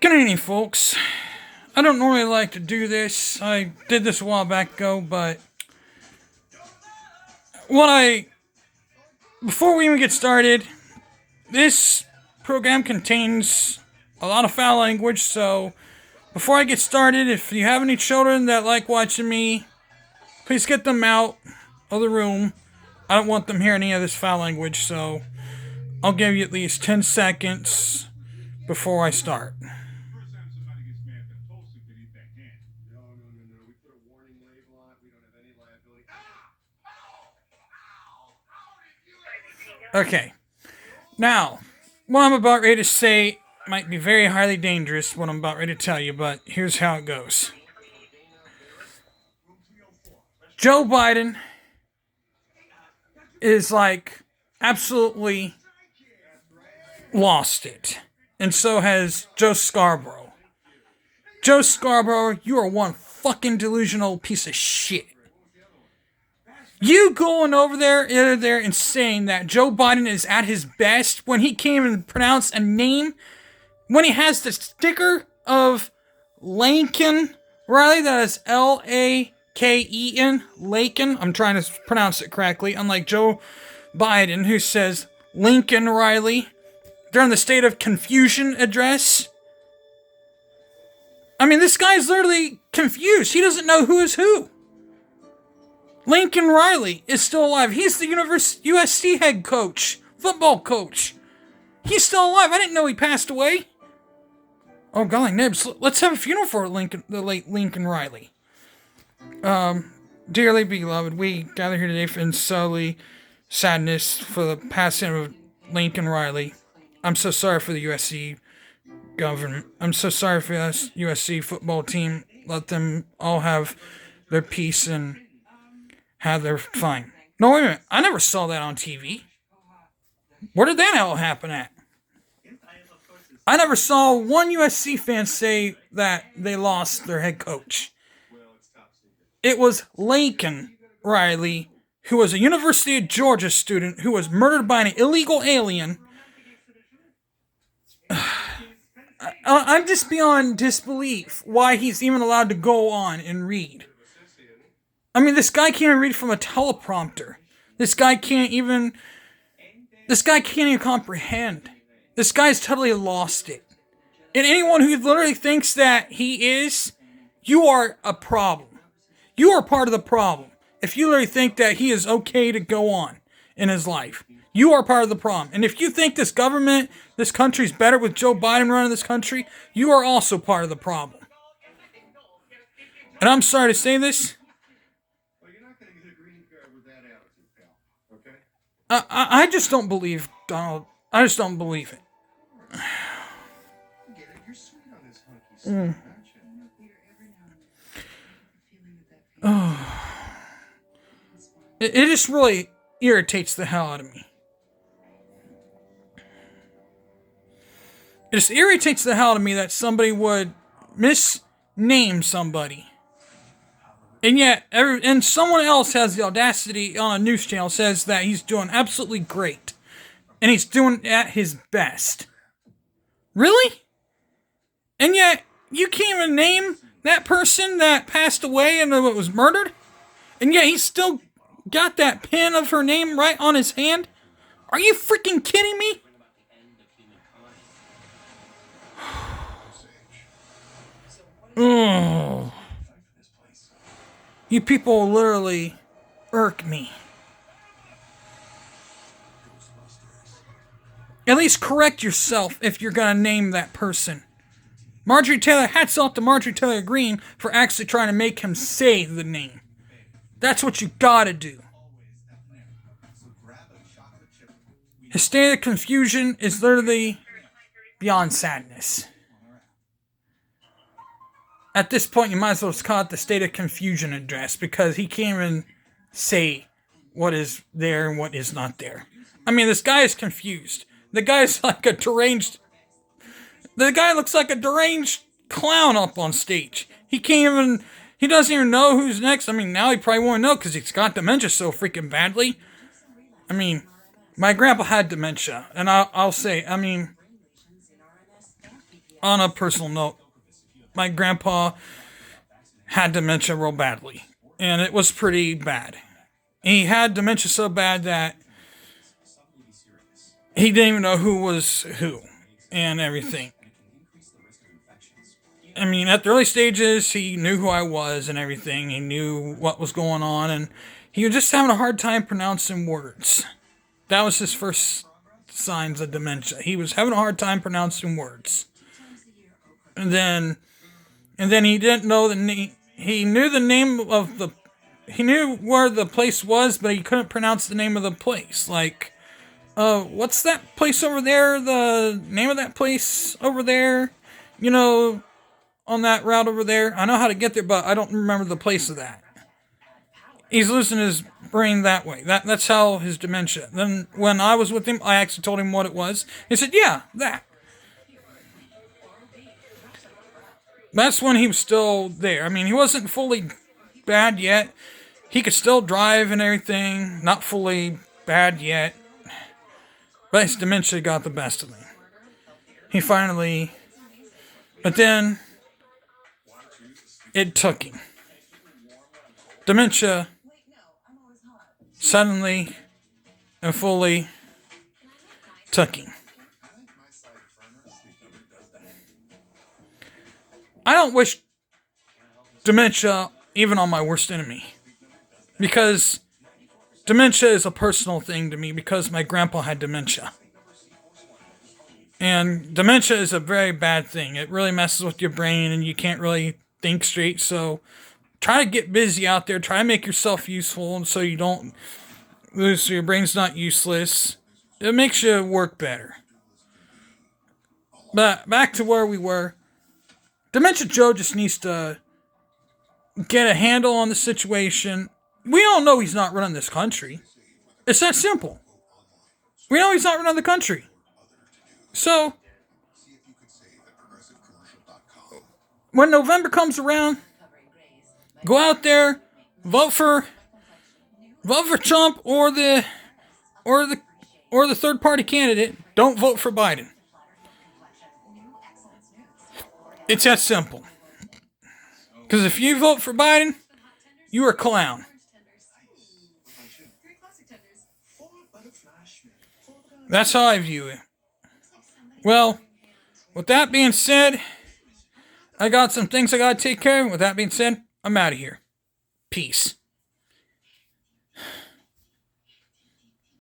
Good evening, folks. I don't normally like to do this. I did this a while back ago, but what I before we even get started, this program contains a lot of foul language, so before I get started, if you have any children that like watching me, please get them out of the room. I don't want them hearing any of this foul language, so I'll give you at least 10 seconds before I start. Okay. Now, what I'm about ready to say might be very highly dangerous, what I'm about ready to tell you, but here's how it goes. Joe Biden is like absolutely lost it. And so has Joe Scarborough. Joe Scarborough, you are one fucking delusional piece of shit. You going over there and saying that Joe Biden is at his best when he can't even pronounce a name, when he has the sticker of Lincoln Riley, that is Laken, Laken, I'm trying to pronounce it correctly, unlike Joe Biden, who says Lincoln Riley during the State of Confusion address. I mean, this guy's literally confused. He doesn't know who is who. Lincoln Riley is still alive. He's the USC head coach, football coach. He's still alive. I didn't know he passed away. Oh, golly nibs. Let's have a funeral for the late Lincoln Riley. Dearly beloved, we gather here today in solely sadness for the passing of Lincoln Riley. I'm so sorry for the USC government. I'm so sorry for us USC football team. Let them all have their peace and have their fine. No, wait a minute. I never saw that on TV. Where did that all happen at? I never saw one USC fan say that they lost their head coach. It was Lincoln Riley, who was a University of Georgia student who was murdered by an illegal alien. I'm just beyond disbelief why he's even allowed to go on and read. I mean, this guy can't even read from a teleprompter. This guy can't even comprehend. This guy's totally lost it. And anyone who literally thinks that he is, you are a problem. You are part of the problem. If you literally think that he is okay to go on in his life, you are part of the problem. And if you think this government, this country's better with Joe Biden running this country, you are also part of the problem. And I'm sorry to say this. I just don't believe Donald. I just don't believe it. Oh. It just really irritates the hell out of me. It just irritates the hell out of me that somebody would misname somebody. And yet, and someone else has the audacity on a news channel says that he's doing absolutely great. And he's doing at his best. Really? And yet, you can't even name that person that passed away and was murdered? And yet, he's still got that pin of her name right on his hand? Are you freaking kidding me? Oh. You people literally irk me. At least correct yourself if you're gonna name that person. Marjorie Taylor, hats off to Marjorie Taylor Greene for actually trying to make him say the name. That's what you gotta do. His state of confusion is literally beyond sadness. At this point, you might as well just call it the State of Confusion address because he can't even say what is there and what is not there. I mean, this guy is confused. The guy's like a deranged... The guy looks like a deranged clown up on stage. He doesn't even know who's next. I mean, now he probably won't know because he's got dementia so freaking badly. I mean, my grandpa had dementia. And I'll say, I mean... on a personal note, my grandpa had dementia real badly, and it was pretty bad. He had dementia so bad that he didn't even know who was who and everything. I mean, at the early stages, he knew who I was and everything. He knew what was going on, and he was just having a hard time pronouncing words. That was his first signs of dementia. He was having a hard time pronouncing words. And then he didn't know the name. He knew the name of the. He knew where the place was, but he couldn't pronounce the name of the place. Like, what's that place over there? The name of that place over there? You know, on that route over there. I know how to get there, but I don't remember the place of that. He's losing his brain that way. That's how his dementia. Then when I was with him, I actually told him what it was. He said, yeah, that. That's when he was still there. I mean, he wasn't fully bad yet. He could still drive and everything. Not fully bad yet. But his dementia got the best of him. He finally... But then... It took him. Dementia... Suddenly and fully took him. I don't wish dementia even on my worst enemy. Because dementia is a personal thing to me because my grandpa had dementia. And dementia is a very bad thing. It really messes with your brain and you can't really think straight. So try to get busy out there. Try to make yourself useful so you don't lose, so your brain's not useless. It makes you work better. But back to where we were. Dementia Joe just needs to get a handle on the situation. We all know he's not running this country. It's that simple. We know he's not running the country. So, when November comes around, go out there, vote for Trump or the third party candidate. Don't vote for Biden. It's that simple. Because if you vote for Biden, you're a clown. That's how I view it. Well, with that being said, I got some things I gotta take care of. With that being said, I'm out of here. Peace.